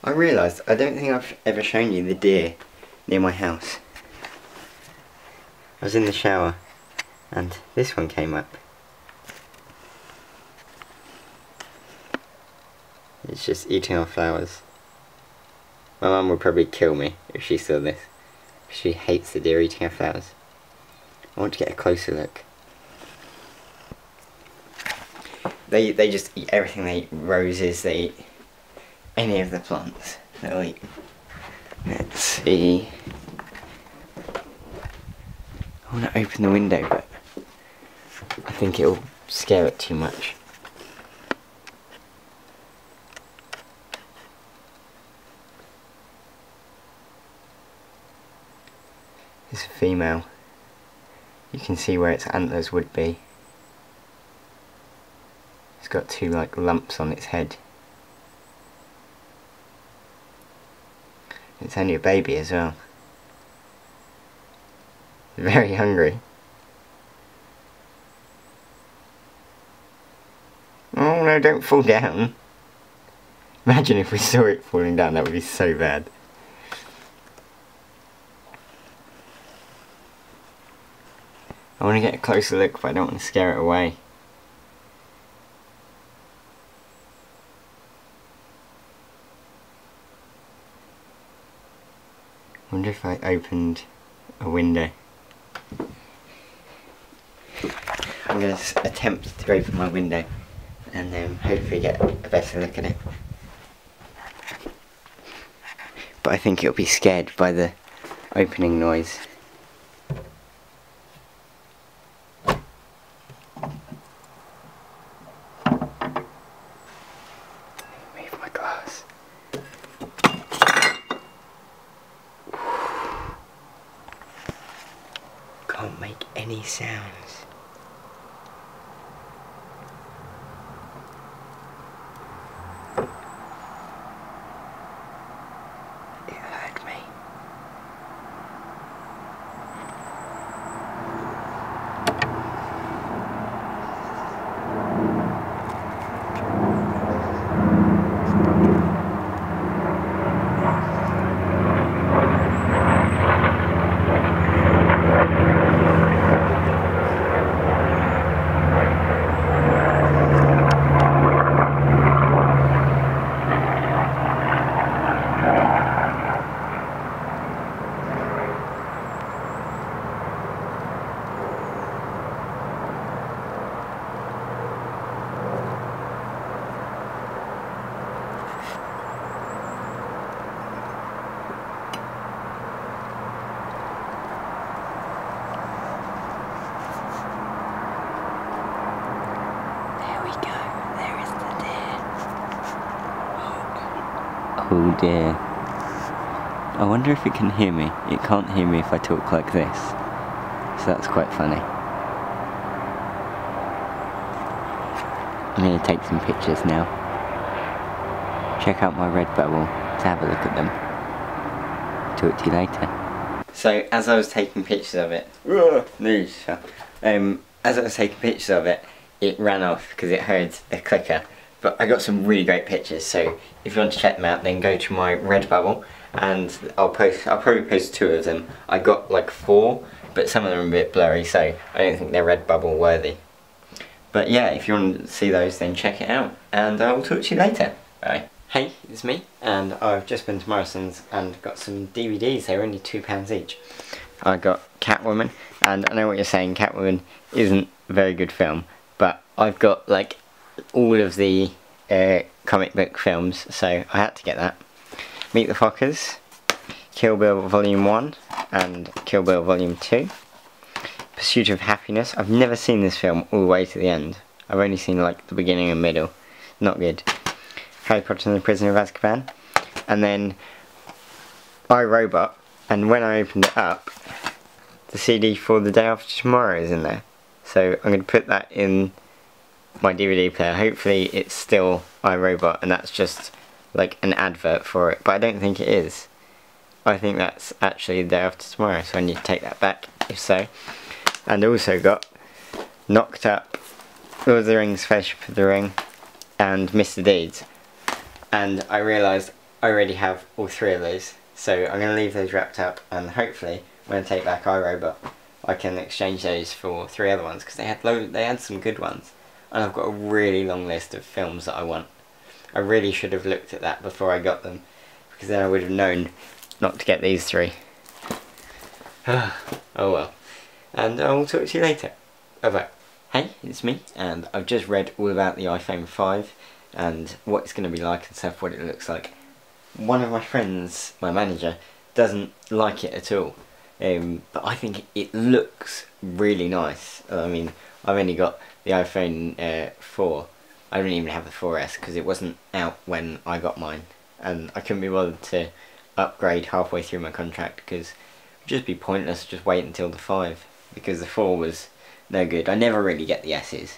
I realised I don't think I've ever shown you the deer near my house. I was in the shower and this one came up. It's just eating our flowers. My mum would probably kill me if she saw this. She hates the deer eating our flowers. I want to get a closer look. They just eat everything. They eat roses, they eat any of the plants. They'll eat. Let's see. I want to open the window, but I think it'll scare it too much. It's a female. You can see where its antlers would be. It's got two like lumps on its head. It's only a baby as well. Very hungry. Oh no, don't fall down. Imagine if we saw it falling down, that would be so bad. I want to get a closer look, but I don't want to scare it away. I wonder if I opened a window. I'm going to attempt to open my window and then hopefully get a better look at it. But I think it'll be scared by the opening noise. Move my glass. Can't make any sounds. It heard me. Oh dear. I wonder if it can hear me. It can't hear me if I talk like this. So that's quite funny. I'm going to take some pictures now. Check out my Redbubble to have a look at them. Talk to you later. So as I was taking pictures of it, as I was taking pictures of it, it ran off because it heard the clicker. But I got some really great pictures, so if you want to check them out, then go to my Redbubble, and I'll probably post 2 of them. I got like 4, but some of them are a bit blurry, so I don't think they're Redbubble worthy. But yeah, if you want to see those, then check it out, and I will talk to you later. Bye. Hey, it's me, and I've just been to Morrison's and got some DVDs. They were only £2 each. I got Catwoman, and I know what you're saying, Catwoman isn't a very good film, but I've got like all of the comic book films, so I had to get that. Meet the Fockers, Kill Bill Volume 1 and Kill Bill Volume 2. Pursuit of Happiness. I've never seen this film all the way to the end. I've only seen like the beginning and middle. Not good. Harry Potter and the Prisoner of Azkaban. And then I, Robot, and when I opened it up, the CD for The Day After Tomorrow is in there. So I'm going to put that in my DVD player. Hopefully it's still iRobot and that's just like an advert for it, but I don't think it is. I think that's actually The Day After Tomorrow, so I need to take that back if so. And also got Knocked Up, Lord of the Rings, Fellowship of the Ring and Mr. Deeds. And I realised I already have all 3 of those, so I'm going to leave those wrapped up, and hopefully when I take back iRobot I can exchange those for 3 other ones, because they had some good ones, and I've got a really long list of films that I want. I really should have looked at that before I got them, because then I would have known not to get these 3. Oh well. And I will talk to you later. Bye bye. Hey, it's me, and I've just read all about the iPhone 5 and what it's going to be like and stuff, what it looks like. One of my friends, my manager, doesn't like it at all, but I think it looks really nice. I mean, I've only got the iPhone 4. I don't even have the 4S because it wasn't out when I got mine, and I couldn't be bothered to upgrade halfway through my contract because it would just be pointless to just wait until the 5, because the 4 was no good. I never really get the S's.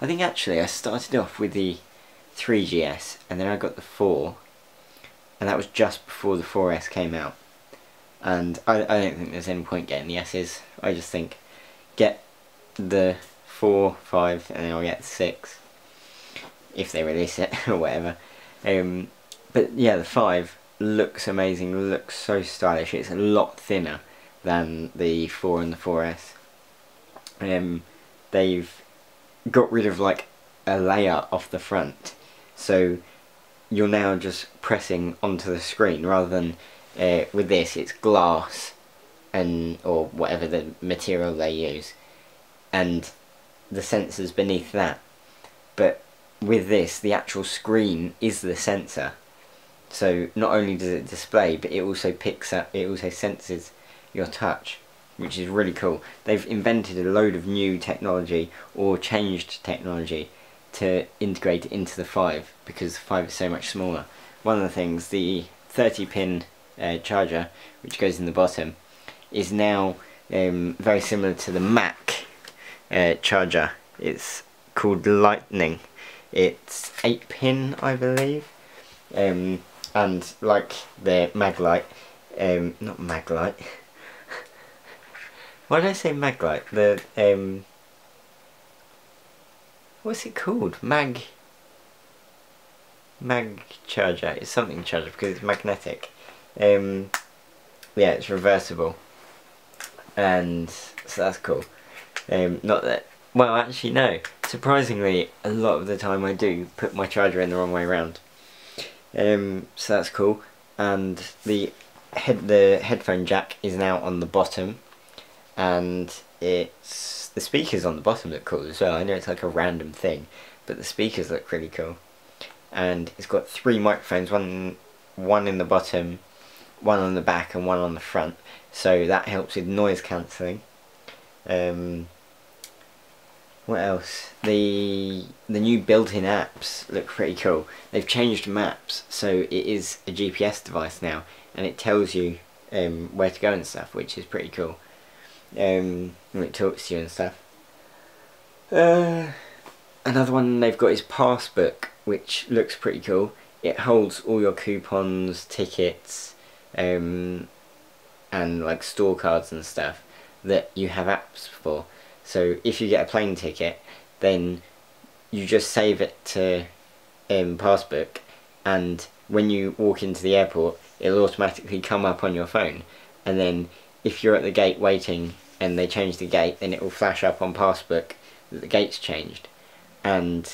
I think actually I started off with the 3GS and then I got the 4, and that was just before the 4S came out, and I don't think there's any point getting the S's. I just think get the 4, 5 and then I'll get the 6 if they release it or whatever. But yeah, the 5 looks amazing, looks so stylish. It's a lot thinner than the 4 and the 4S. They've got rid of like a layer off the front, so you're now just pressing onto the screen rather than with this it's glass or whatever the material they use, and the sensors beneath that. But with this, the actual screen is the sensor, so not only does it display, but it also picks up, it also senses your touch, which is really cool. They've invented a load of new technology or changed technology to integrate it into the 5, because the 5 is so much smaller. One of the things, the 30-pin charger, which goes in the bottom, is now very similar to the Mac charger. It's called Lightning. It's 8-pin, I believe, and like the Maglite, not Maglite. Why did I say Maglite? The what's it called? Mag charger. It's something charger because it's magnetic. Yeah, it's reversible, and so that's cool. Not that. Well, actually, no. Surprisingly, a lot of the time I do put my charger in the wrong way around. So that's cool. And the headphone jack is now on the bottom, and the speakers on the bottom look cool as well. I know it's like a random thing, but the speakers look really cool. And it's got 3 microphones, one in the bottom, one on the back, and one on the front. So that helps with noise cancelling. What else? The new built-in apps look pretty cool. They've changed maps, so it is a GPS device now, and it tells you where to go and stuff, which is pretty cool. When it talks to you and stuff. Another one they've got is Passbook, which looks pretty cool. It holds all your coupons, tickets, and like store cards and stuff that you have apps for. So if you get a plane ticket, then you just save it to Passbook, and when you walk into the airport, it'll automatically come up on your phone. And then if you're at the gate waiting and they change the gate, then it will flash up on Passbook that the gate's changed. And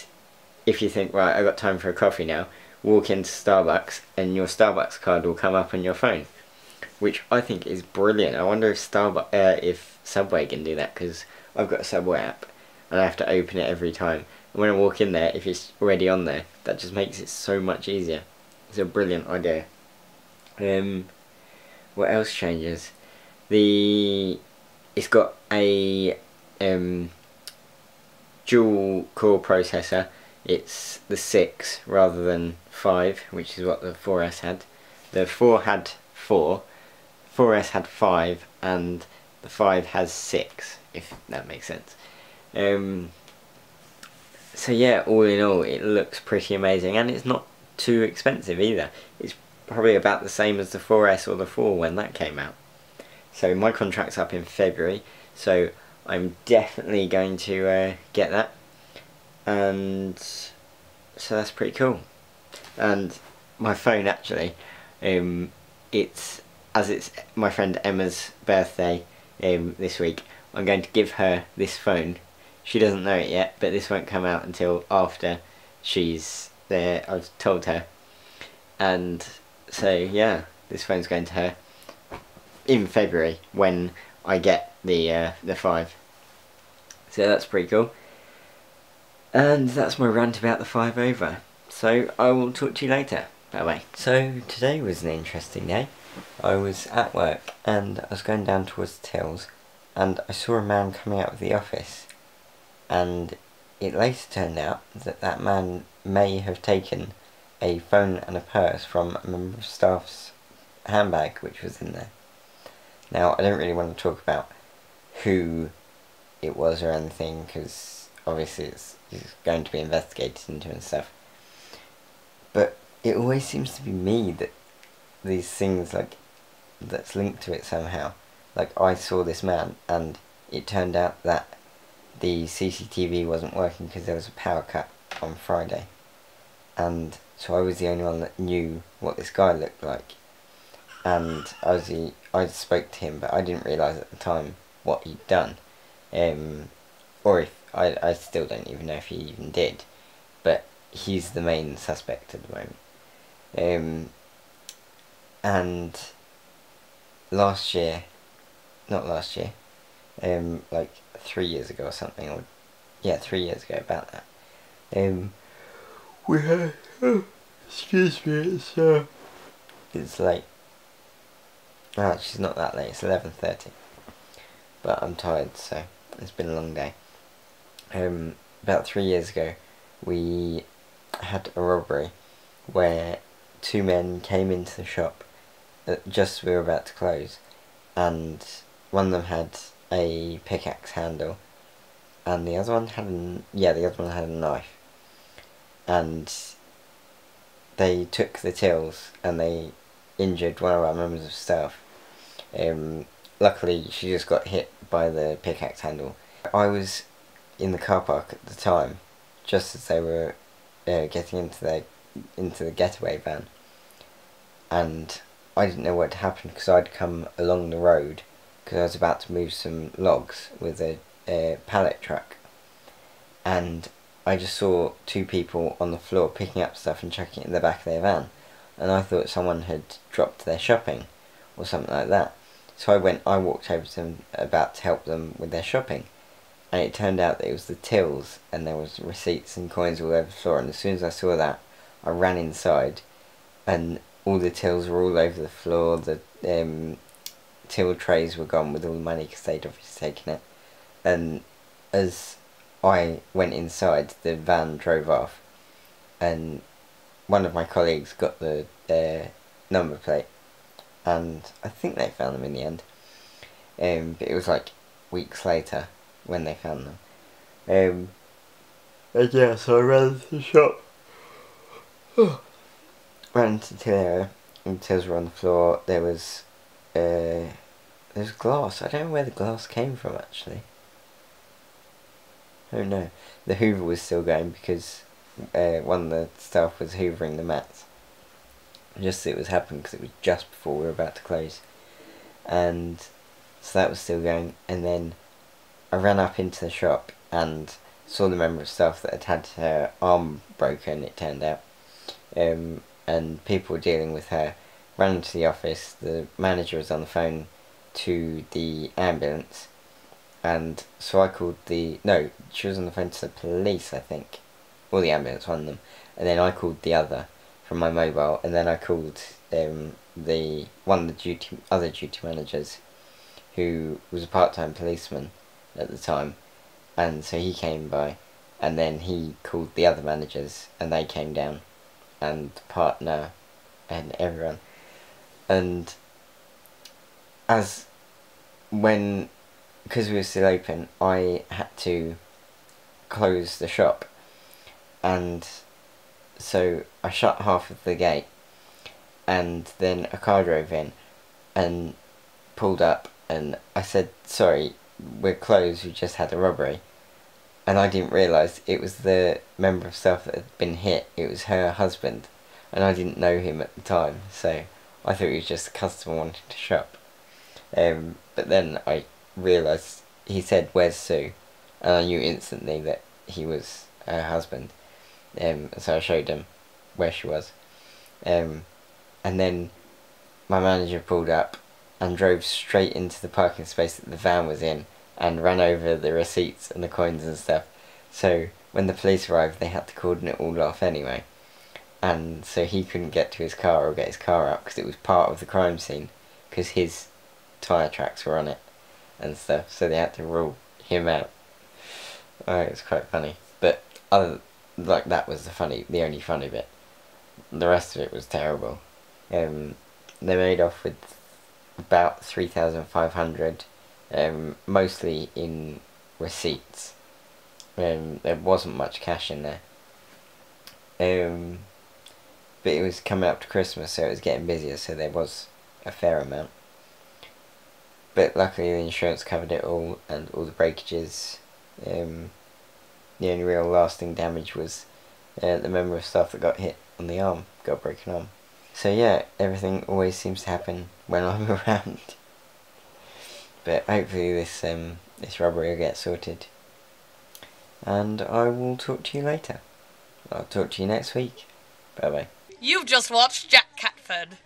if you think, right, I've got time for a coffee now, walk into Starbucks and your Starbucks card will come up on your phone, which I think is brilliant. I wonder if Subway can do that, because I've got a Subway app and I have to open it every time. And when I walk in there, if it's already on there, that just makes it so much easier. It's a brilliant idea. What else changes? It's got a dual core processor. It's the 6 rather than 5, which is what the 4S had. The 4 had 4, 4S had 5, and the 5 has 6, if that makes sense. So yeah, all in all, it looks pretty amazing, and it's not too expensive either. It's probably about the same as the 4S or the 4 when that came out. So my contract's up in February, so I'm definitely going to get that, and so that's pretty cool. And my phone actually. It's as it's my friend Emma's birthday this week. I'm going to give her this phone. She doesn't know it yet, but this won't come out until after she's there. I've told her, and so yeah, this phone's going to her in February when I get the 5. So that's pretty cool. And that's my rant about the 5 over. So I will talk to you later. Bye bye. So today was an interesting day. I was at work and I was going down towards the tills and I saw a man coming out of the office, and it later turned out that that man may have taken a phone and a purse from a member of staff's handbag which was in there. Now I don't really want to talk about who it was or anything, because obviously it's going to be investigated into and stuff, but it always seems to be me that these things, like, that's linked to it somehow. Like, I saw this man and it turned out that the CCTV wasn't working because there was a power cut on Friday, and so I was the only one that knew what this guy looked like, and I spoke to him, but I didn't realise at the time what he'd done. Or if I still don't even know if he even did, but he's the main suspect at the moment. And like 3 years ago or something, or yeah, 3 years ago, about that. We had excuse me, it's late. Actually, it's not that late. It's 11:30. But I'm tired, so it's been a long day. About 3 years ago, we had a robbery where 2 men came into the shop just as we were about to close, and one of them had a pickaxe handle, and the other one had a knife, and they took the tills and they injured one of our members of staff. Luckily, she just got hit by the pickaxe handle. I was in the car park at the time, just as they were getting into the getaway van, and I didn't know what had happened because I'd come along the road because I was about to move some logs with a pallet truck, and I just saw 2 people on the floor picking up stuff and chucking it in the back of their van, and I thought someone had dropped their shopping or something like that. So I walked over to them about to help them with their shopping, and it turned out that it was the tills, and there was receipts and coins all over the floor, and as soon as I saw that, I ran inside, and all the tills were all over the floor. The till trays were gone with all the money because they'd obviously taken it, and as I went inside, the van drove off, and one of my colleagues got the number plate, and I think they found them in the end, but it was like weeks later when they found them. And yeah, so I ran into the shop, ran into the till area, and the tills were on the floor. There was glass. I don't know where the glass came from actually. Oh no, the hoover was still going because one of the staff was hoovering the mats. Just as it was happening, because it was just before we were about to close, and so that was still going. And then I ran up into the shop and saw the member of staff that had her arm broken, it turned out, and people were dealing with her. Ran into the office. The manager was on the phone to the ambulance, and so I called she was on the phone to the police, I think, or the ambulance, one of them, and then I called the other from my mobile, and then I called one of the other duty managers, who was a part-time policeman at the time, and so he came by, and then he called the other managers, and they came down, and the partner, and everyone, and because we were still open, I had to close the shop, and so I shut half of the gate, and then a car drove in and pulled up, and I said, "Sorry, we're closed, we just had a robbery." And I didn't realise it was the member of staff that had been hit. It was her husband. and I didn't know him at the time, so I thought he was just a customer wanting to shop. But then I realised he said, "Where's Sue?" and I knew instantly that he was her husband. So I showed him where she was. And then my manager pulled up and drove straight into the parking space that the van was in and ran over the receipts and the coins and stuff. So when the police arrived, they had to cordon it all off anyway. And so he couldn't get to his car or get his car out because it was part of the crime scene, because his tyre tracks were on it and stuff, so they had to rule him out. Oh, it was quite funny. But that was the only funny bit. The rest of it was terrible. They made off with about 3,500, mostly in receipts. There wasn't much cash in there. But it was coming up to Christmas, so it was getting busier, so there was a fair amount. But luckily the insurance covered it all, and all the breakages. The only real lasting damage was the member of staff that got hit on the arm, got a broken arm. So yeah, everything always seems to happen when I'm around. But hopefully this robbery will get sorted. And I will talk to you later. I'll talk to you next week. Bye bye. You've just watched Jack Catford.